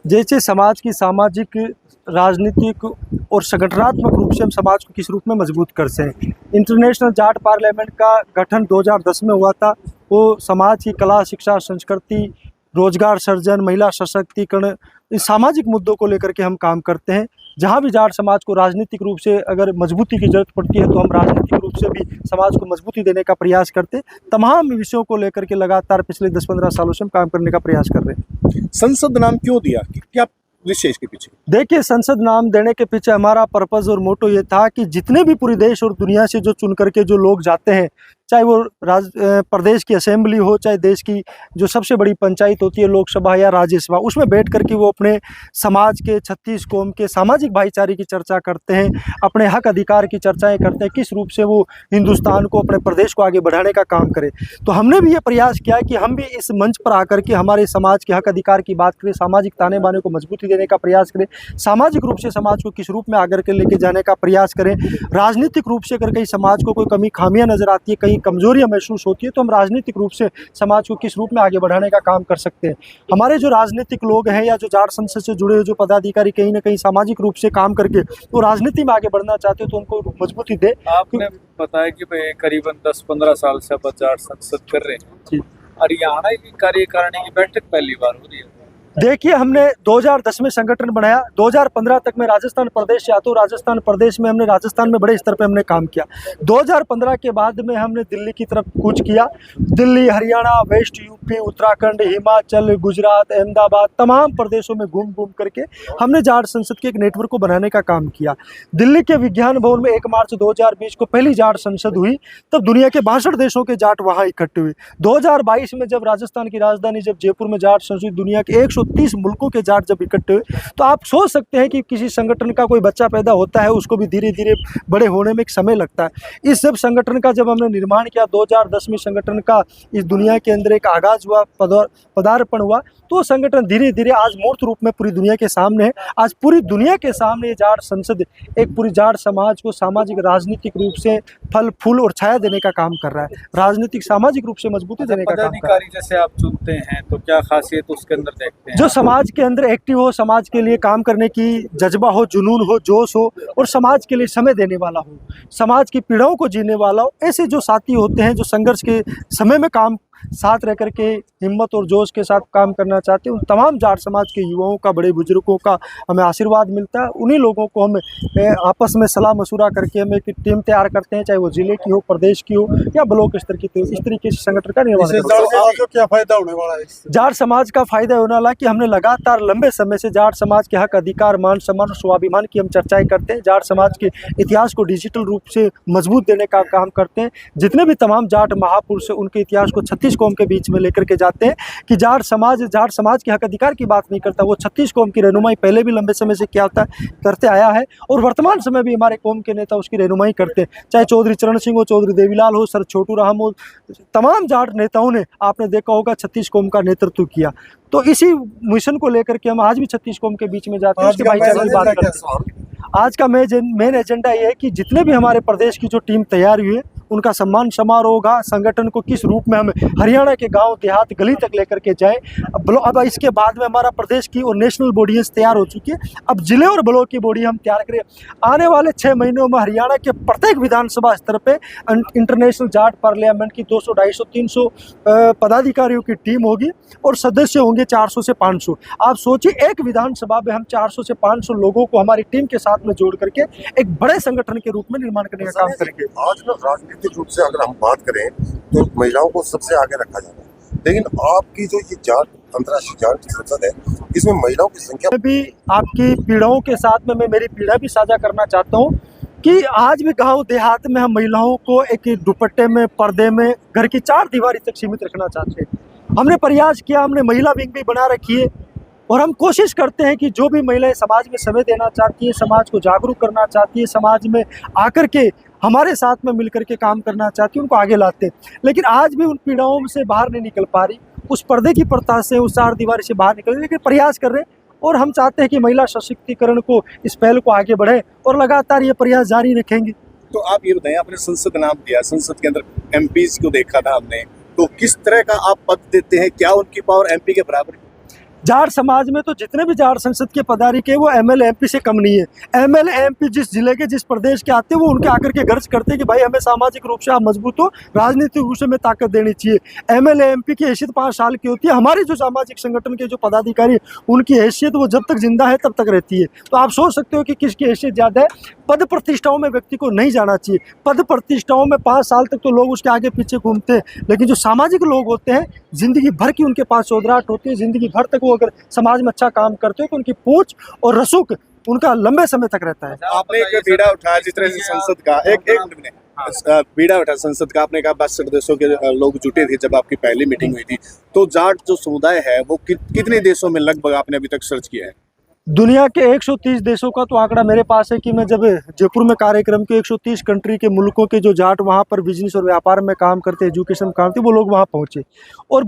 जैसे समाज की सामाजिक, राजनीतिक और संगठनात्मक रूप से हम समाज को किस रूप में मजबूत कर सकें। इंटरनेशनल जाट पार्लियामेंट का गठन 2010 में हुआ था। वो समाज की कला, शिक्षा, संस्कृति, रोजगार सृजन, महिला सशक्तिकरण, इस सामाजिक मुद्दों को लेकर के हम काम करते हैं। जहाँ भी जाट समाज को राजनीतिक रूप से अगर मजबूती की जरूरत पड़ती है तो हम राजनीतिक रूप से भी समाज को मजबूती देने का प्रयास करते हैं। तमाम विषयों को लेकर के लगातार पिछले 10-15 सालों से हम काम करने का प्रयास कर रहे हैं। संसद नाम क्यों दिया, क्या विशेष के पीछे? देखिए, संसद नाम देने के पीछे हमारा पर्पज़ और मोटो ये था कि जितने भी पूरे देश और दुनिया से जो चुन करके जो लोग जाते हैं, चाहे वो प्रदेश की असेंबली हो, चाहे देश की जो सबसे बड़ी पंचायत होती है लोकसभा या राज्यसभा, उसमें बैठ कर के वो अपने समाज के 36 कौम के सामाजिक भाईचारे की चर्चा करते हैं, अपने हक अधिकार की चर्चाएं करते हैं, किस रूप से वो हिंदुस्तान को, अपने प्रदेश को आगे बढ़ाने का काम करें। तो हमने भी ये प्रयास किया कि हम भी इस मंच पर आकर के हमारे समाज के हक अधिकार की बात करें, सामाजिक ताने बाने को मजबूती देने का प्रयास करें, सामाजिक रूप से समाज को किस रूप में आगे के लेके जाने का प्रयास करें। राजनीतिक रूप से अगर कहीं समाज को कोई कमी खामियां नजर आती है, कहीं कमजोरियां महसूस होती है, तो हम राजनीतिक रूप से समाज को किस रूप में आगे बढ़ाने का काम कर सकते हैं। हमारे जो राजनीतिक लोग हैं या जो जाट संसद से जुड़े हुए जो पदाधिकारी कहीं ना कहीं सामाजिक रूप से काम करके वो राजनीति में आगे बढ़ना चाहते हो तो उनको मजबूती दे। आपने बताया कि भाई करीबन 10-15 साल से आप जाट संसद कर रहे हैं। हरियाणा की कार्यकारिणी की बैठक पहली बार हो रही है। देखिए, हमने 2010 में संगठन बनाया, 2015 तक मैं राजस्थान प्रदेश से आता हूँ। राजस्थान प्रदेश में हमने राजस्थान में बड़े स्तर पे हमने काम किया। 2015 के बाद में हमने दिल्ली की तरफ कूच किया। दिल्ली, हरियाणा, वेस्ट यूपी, उत्तराखंड, हिमाचल, गुजरात, अहमदाबाद, तमाम प्रदेशों में घूम घूम करके हमने जाट संसद के एक नेटवर्क को बनाने का काम किया। दिल्ली के विज्ञान भवन में 1 मार्च 2020 को पहली जाट संसद हुई, तब दुनिया के 62 देशों के जाट वहाँ इकट्ठे हुए। 2022 में जब राजस्थान की राजधानी जब जयपुर में जाट संसद, दुनिया के 130 मुल्कों के जाट जब इकट्ठे हुए, तो आप सोच सकते हैं कि किसी संगठन का कोई बच्चा पैदा होता है, उसको भी धीरे धीरे बड़े होने में एक समय लगता है। इस सब संगठन का जब हमने निर्माण किया, 2010 में संगठन का इस दुनिया के अंदर एक आगाज हुआ, पदार्पण हुआ, तो संगठन धीरे धीरे आज मूर्त रूप में पूरी दुनिया के सामने है। आज पूरी दुनिया के सामने ये जाट संसद एक पूरी जाट समाज को सामाजिक राजनीतिक रूप से फल फूल और छाया देने का काम कर रहा है, राजनीतिक सामाजिक रूप से मजबूती देने का काम कर रहा है। पदाधिकारी जैसे आप चुनते हैं तो क्या खासियत उसके अंदर देखते हैं? जो समाज के अंदर एक्टिव हो, समाज के लिए काम करने की जज्बा हो, जुनून हो, जोश हो और समाज के लिए समय देने वाला हो, समाज की पीड़ाओं को जीने वाला हो, ऐसे जो साथी होते हैं जो संघर्ष के समय में काम साथ रह करके हिम्मत और जोश के साथ काम करना चाहते हैं, उन तमाम जाट समाज के युवाओं का, बड़े बुजुर्गों का हमें आशीर्वाद मिलता है। उन्हीं लोगों को हम आपस में सलाह मशुरा करके हम एक टीम तैयार करते हैं, चाहे वो जिले की हो, प्रदेश की हो या ब्लॉक स्तर की हो। इस तरीके से संगठन का निर्माण करते हैं। क्या फायदा होने वाला है? जाट समाज का फायदा होने वाला कि हमने लगातार लंबे समय से जाट समाज के हक अधिकार, मान सम्मान और स्वाभिमान की हम चर्चाएं करते हैं। जाट समाज के इतिहास को डिजिटल रूप से मजबूत देने का काम करते हैं। जितने भी तमाम जाट महापुरुष हैं उनके इतिहास को 36 कौम के बीच में लेकर के जाते हैं कि जाट समाज के हक अधिकार की बात नहीं करता, वो 36 कौम की रहनुमाई पहले भी लंबे समय से क्या होता है करते आया है और वर्तमान समय भी हमारे कौम के नेता उसकी रहनुमाई करते हैं। चाहे चौधरी चरण सिंह हो, चौधरी देवीलाल हो, सर छोटू राम हो, तमाम जाट नेताओं ने आपने देखा होगा 36 कौम का नेतृत्व किया। तो इसी मिशन को लेकर के हम आज भी 36 कौम के बीच में जाते हैं, उसके भाईचारे की बात करते हैं। आज का मेन एजेंडा ये है कि जितने भी हमारे प्रदेश की जो टीम तैयार हुई है उनका सम्मान समारोह होगा। संगठन को किस रूप में हम हरियाणा के गांव देहात गली तक लेकर के जाए। अब इसके बाद में हमारा प्रदेश की और नेशनल बॉडीज तैयार हो चुकी है, अब जिले और ब्लॉक की बॉडी हम तैयार करें। आने वाले 6 महीनों में हरियाणा के प्रत्येक विधानसभा स्तर पे इंटरनेशनल जाट पार्लियामेंट की 200, 250, 300 पदाधिकारियों की टीम होगी और सदस्य होंगे 400 से 500। आप सोचिए, एक विधानसभा में हम 400 से 500 लोगों को हमारी टीम के साथ में जोड़ करके एक बड़े संगठन के रूप में निर्माण करने का काम करेंगे। आज ना राजनीतिक रूप से अगर हम बात करें तो महिलाओं को सबसे आगे रखा जाता है, लेकिन आपकी जो ये जाट अंतर्राष्ट्रीय जाट संसद है, इसमें महिलाओं की संख्या भी आपकी पीड़ाओं के साथ में मैं मेरी पीड़ा भी साझा करना चाहता हूँ कि आज भी गांव देहात में हम महिलाओं को एक दुपट्टे में, पर्दे में, घर की 4 दीवारी तक सीमित रखना चाहते हैं। हमने प्रयास किया, हमने महिला विंग भी बना रखी है और हम कोशिश करते हैं कि जो भी महिलाएं समाज में समय देना चाहती है, समाज को जागरूक करना चाहती है, समाज में आकर के हमारे साथ में मिलकर के काम करना चाहती है, उनको आगे लाते हैं। लेकिन आज भी उन पीड़ाओं से बाहर नहीं निकल पा रही, उस पर्दे की प्रथा से, उस 4 दीवारी से बाहर निकल रही, लेकिन प्रयास कर रहे हैं और हम चाहते हैं कि महिला सशक्तिकरण को, इस पहल को आगे बढ़े और लगातार ये प्रयास जारी रखेंगे। तो आप ये बताएं, आपने संसद नाम दिया, संसद के अंदर एमपीज को देखा था हमने, तो किस तरह का आप पद देते हैं? क्या उनकी पावर एमपी के बराबर है? जाट समाज में तो जितने भी जाट संसद के पदाधिकारी के वो एमएलए एमपी से कम नहीं है। एमएलए एमपी जिस जिले के जिस प्रदेश के आते हैं वो उनके आकर के गर्ज करते हैं कि भाई हमें सामाजिक रूप से आप मजबूत हो, राजनीतिक रूप से हमें ताकत देनी चाहिए। एमएलए एमपी की हैसियत 5 साल की होती है। हमारी जो सामाजिक संगठन के जो पदाधिकारी उनकी हैसियत वो जब तक जिंदा है तब तक रहती है। तो आप सोच सकते हो कि किसकी हैसियत ज़्यादा है। पद प्रतिष्ठाओं में व्यक्ति को नहीं जाना चाहिए। पद प्रतिष्ठाओं में 5 साल तक तो लोग उसके आगे पीछे घूमते हैं, लेकिन जो सामाजिक लोग होते हैं जिंदगी भर की उनके पास चौधराहट होती है। जिंदगी भर तक वो अगर समाज में अच्छा काम करते हो तो उनकी पूंछ और रसूख उनका लंबे समय तक रहता है। आपने एक बीड़ा उठाया जिस तरह से संसद का एक मिनट में बीड़ा उठा संसद का, आपने कहा 62 देशों के लोग जुटे थे जब आपकी पहली मीटिंग हुई थी। तो जाट जो समुदाय है वो कितने देशों में लगभग आपने अभी तक सर्च किया है? दुनिया के 130 देशों का तो आंकड़ा मेरे पास है कि मैं जब जयपुर में कार्यक्रम के 130 कंट्री के मुल्कों के जो जाट वहाँ पर बिजनेस और व्यापार में काम करते, एजुकेशन में काम करते, वो लोग वहाँ पहुँचे। और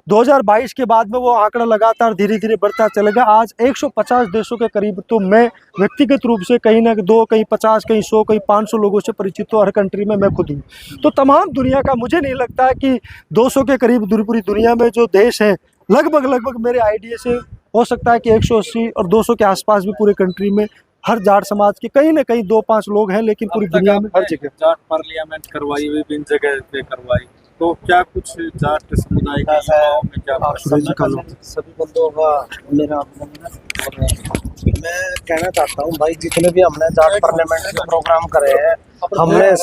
2022 के बाद में वो आंकड़ा लगातार धीरे धीरे बढ़ता चलेगा। आज 150 देशों के करीब तो मैं व्यक्तिगत रूप से कहीं ना 2, कहीं 50, कहीं 100, कहीं 500 लोगों से परिचित हूँ। हर कंट्री में मैं खुद हूँ। तो तमाम दुनिया का मुझे नहीं लगता है कि 200 के करीब पूरी दुनिया में जो देश हैं लगभग मेरे आइडिया से हो सकता है कि 180 और 200 के आसपास भी पूरे कंट्री में हर जाट समाज के कहीं ना कहीं 2-5 लोग हैं, लेकिन पूरी दुनिया में हर जगह जाट पार्लियामेंट करवाई, विभिन्न जगह पे करवाई। तो क्या कुछ जाट समुदाय के युवाओं में क्या सभी बंदों का मेरा मैं कहना चाहता हूँ भाई, जितने भी हमने जाट पार्लियामेंट के प्रोग्राम करे हैं, हमने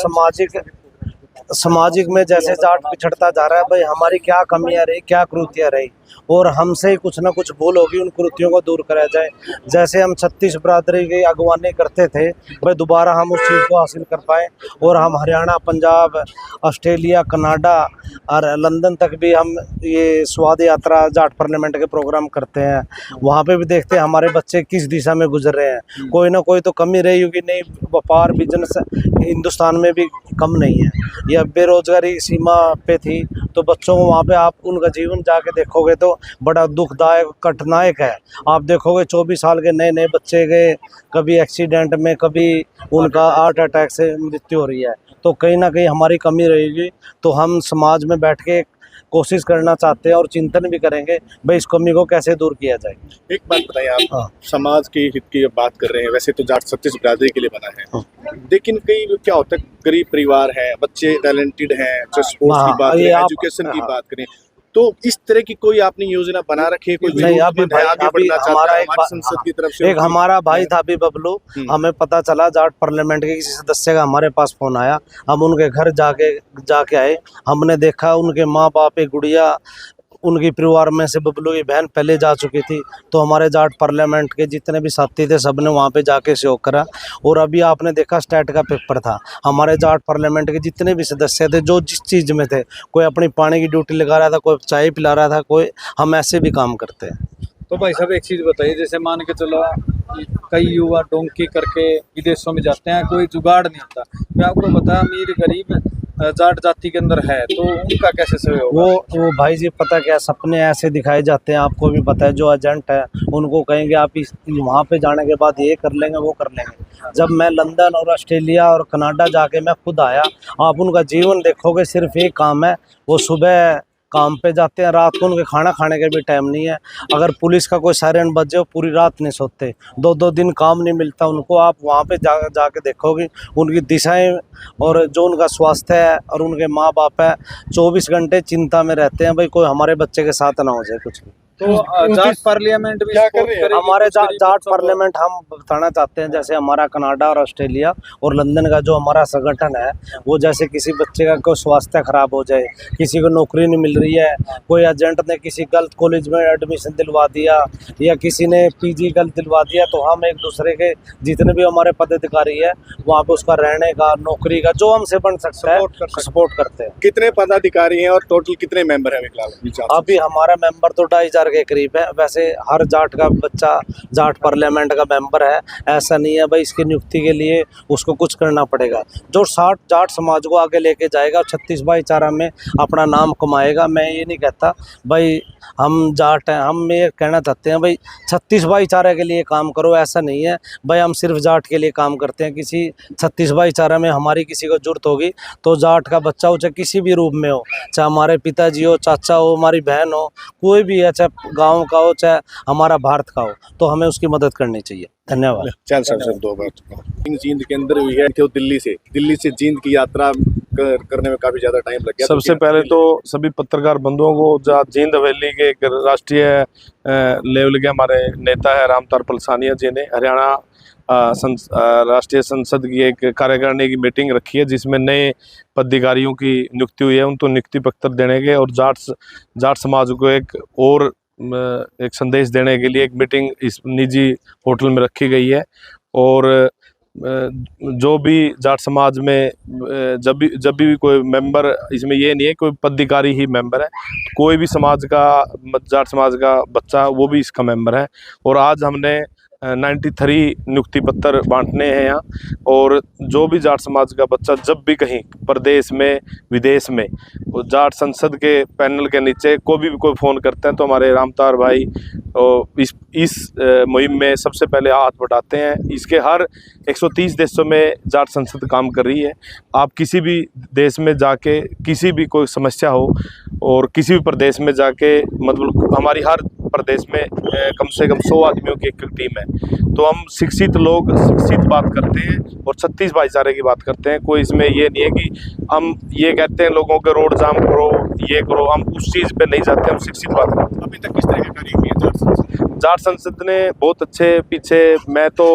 सामाजिक में जैसे जाट पिछड़ता जा रहा है भाई, हमारी क्या कमियां रही, क्या कृतियां रही, और हमसे कुछ ना कुछ भूल होगी, उन कृतियों को दूर करा जाए। जैसे हम 36 बरादरी की अगवानी करते थे भाई, दोबारा हम उस चीज़ को हासिल कर पाए। और हम हरियाणा, पंजाब, ऑस्ट्रेलिया, कनाडा और लंदन तक भी हम ये स्वाद यात्रा जाट पार्लियामेंट के प्रोग्राम करते हैं। वहाँ पे भी देखते हैं हमारे बच्चे किस दिशा में गुजर रहे हैं। कोई ना कोई तो कमी रही होगी, नहीं व्यापार बिजनेस हिंदुस्तान में भी कम नहीं है, या बेरोजगारी सीमा पे थी। तो बच्चों को वहाँ पे आप उनका जीवन जाके देखोगे तो बड़ा दुखदायक, कठिनायक है। आप देखोगे 24 साल के नए नए बच्चे गए, कभी एक्सीडेंट में, कभी उनका हार्ट अटैक से मृत्यु हो रही है। तो कहीं ना कहीं हमारी कमी रहेगी। तो हम समाज में बैठ के कोशिश करना चाहते हैं और चिंतन भी करेंगे भाई इस कमी को कैसे दूर किया जाए। एक बात बताइए, आप समाज के हित की बात कर रहे हैं, वैसे तो जाट 36 बिरादरी के लिए बना है, लेकिन कई क्या होता है, गरीब परिवार है, बच्चे टैलेंटेड हैं, स्पोर्ट्स की बात करें, एजुकेशन की बात करें, तो इस तरह की कोई आपने योजना बना रखी है? कोई नहीं, अभी हमारा संसद की तरफ से एक हमारा भाई था अभी बबलू, हमें पता चला जाट पार्लियामेंट के किसी सदस्य का हमारे पास फोन आया। हम उनके घर जाके आए, हमने देखा उनके माँ बाप, एक गुड़िया, उनकी परिवार में से बबलू की बहन पहले जा चुकी थी। तो हमारे जाट पार्लियामेंट के जितने भी साथी थे सब ने वहाँ पे जाके सहयोग करा। और अभी आपने देखा स्टेट का पेपर था, हमारे जाट पार्लियामेंट के जितने भी सदस्य थे जो जिस चीज़ में थे, कोई अपनी पानी की ड्यूटी लगा रहा था, कोई चाय पिला रहा था, कोई हम ऐसे भी काम करते हैं। तो भाई साहब एक चीज़ बताइए, जैसे मान के चलो कई युवा डोंकी करके विदेशों में जाते हैं, कोई जुगाड़ नहीं होता। मैं आपको बताया अमीर गरीब जाट जाति के अंदर है, तो उनका कैसे सहयोग? वो भाई जी पता क्या, सपने ऐसे दिखाए जाते हैं, आपको भी पता है। जो एजेंट है उनको कहेंगे आप वहाँ पे जाने के बाद ये कर लेंगे, वो कर लेंगे। जब मैं लंदन और ऑस्ट्रेलिया और कनाडा जाके मैं खुद आया, आप उनका जीवन देखोगे, सिर्फ एक काम है, वो सुबह काम पे जाते हैं, रात को उनके खाना खाने का भी टाइम नहीं है। अगर पुलिस का कोई सायरन बज जाए पूरी रात नहीं सोते, 2-2 दिन काम नहीं मिलता उनको। आप वहाँ पे जाके देखोगे उनकी दिशाएं और जो उनका स्वास्थ्य है और उनके माँ बाप है, 24 घंटे चिंता में रहते हैं भाई कोई हमारे बच्चे के साथ ना हो जाए कुछ भी। तो जाट पार्लियामेंट भी क्या कर रहे हैं? हमारे जाट पार्लियामेंट हम बताना चाहते हैं, जैसे हमारा कनाडा और ऑस्ट्रेलिया और लंदन का जो हमारा संगठन है, वो जैसे किसी बच्चे का कोई स्वास्थ्य खराब हो जाए, किसी को नौकरी नहीं मिल रही है, कोई एजेंट ने किसी गलत कॉलेज में एडमिशन दिलवा दिया या किसी ने पीजी गलत दिलवा दिया, तो हम एक दूसरे के जितने भी हमारे पदाधिकारी है वहाँ पे उसका रहने का, नौकरी का जो हमसे बन सकता है सपोर्ट करते हैं। कितने पदाधिकारी हैं और टोटल कितने मेंबर हैं फिलहाल? अभी हमारा मेंबर तो 2500 के करीब है। वैसे हर जाट का बच्चा जाट पार्लियामेंट का मेंबर है, ऐसा नहीं है भाई इसकी नियुक्ति के लिए उसको कुछ करना पड़ेगा। जो 60 जाट समाज को आगे लेके जाएगा, 36 भाईचारा में अपना नाम कमाएगा। मैं ये नहीं कहता भाई हम जाट हैं, हम ये कहना चाहते हैं भाई 36 भाईचारे के लिए काम करो, ऐसा नहीं है भाई हम सिर्फ जाट के लिए काम करते हैं। किसी 36 भाईचारा में हमारी किसी को जरूरत होगी तो जाट का बच्चा हो, चाहे किसी भी रूप में हो, चाहे हमारे पिताजी हो, चाचा हो, हमारी बहन हो, कोई भी है, चाहे गांव का हो चाहे हमारा भारत का हो, तो हमें उसकी मदद करनी चाहिए। धन्यवाद। चल सर 2 बार जींद के अंदर हुई है तो दिल्ली से जींद की यात्रा करने में काफी ज्यादा टाइम लग गया। सबसे पहले तो सभी पत्रकार बंधुओं को, जो जींद हवेली के एक राष्ट्रीय लेवल के हमारे नेता है रामतार पलसानिया जी ने हरियाणा राष्ट्रीय संसद की एक कार्यकारिणी की मीटिंग रखी है, जिसमें नए पदाधिकारियों की नियुक्ति हुई है। उनको नियुक्ति पत्र देने के और जाट समाज को एक संदेश देने के लिए एक मीटिंग इस निजी होटल में रखी गई है। और जो भी जाट समाज में जब भी कोई मेंबर, इसमें ये नहीं है कोई पदाधिकारी ही मेंबर है, कोई भी जाट समाज का बच्चा वो भी इसका मेंबर है। और आज हमने 93 नियुक्ति पत्र बांटने हैं यहाँ। और जो भी जाट समाज का बच्चा जब भी कहीं प्रदेश में विदेश में जाट संसद के पैनल के नीचे कोई फ़ोन करते हैं तो हमारे रामतार भाई इस मुहिम में सबसे पहले हाथ बढ़ाते हैं। इसके हर 130 देशों में जाट संसद काम कर रही है। आप किसी भी देश में जाके किसी भी कोई समस्या हो और किसी भी प्रदेश में जाके, मतलब हमारी हर प्रदेश में कम से कम 100 आदमियों की एक टीम है, तो हम शिक्षित बात करते हैं और 36 भाईचारे की बात करते हैं। कोई इसमें ये नहीं है कि हम ये कहते हैं लोगों के रोड जाम करो, ये करो, हम उस चीज़ पे नहीं जाते, हम शिक्षित बात करते हैं। अभी तक किस तरह के कार्य किए जाट संसद ने बहुत अच्छे, पीछे मैं तो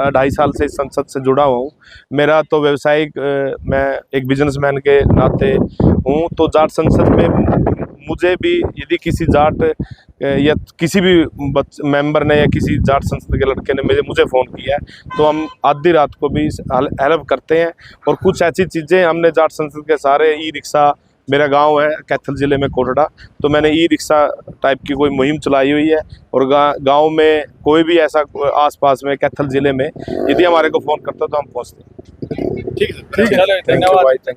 2.5 साल से इस संसद से जुड़ा हुआ हूँ। मेरा तो व्यवसायिक, मैं एक बिजनेसमैन के नाते हूँ, तो जाट संसद में मुझे भी यदि किसी जाट या किसी भी मेंबर ने या किसी जाट संसद के लड़के ने मुझे फ़ोन किया है तो हम आधी रात को भी हेल्प करते हैं। और कुछ ऐसी चीज़ें हमने जाट संसद के सारे ई-रिक्शा, मेरा गांव है कैथल ज़िले में कोटड़ा, तो मैंने ई-रिक्शा टाइप की कोई मुहिम चलाई हुई है। और गांव में कोई भी ऐसा आसपास में कैथल ज़िले में यदि हमारे को फ़ोन करता तो हम पहुँचते हैं। ठीक है, धन्यवाद।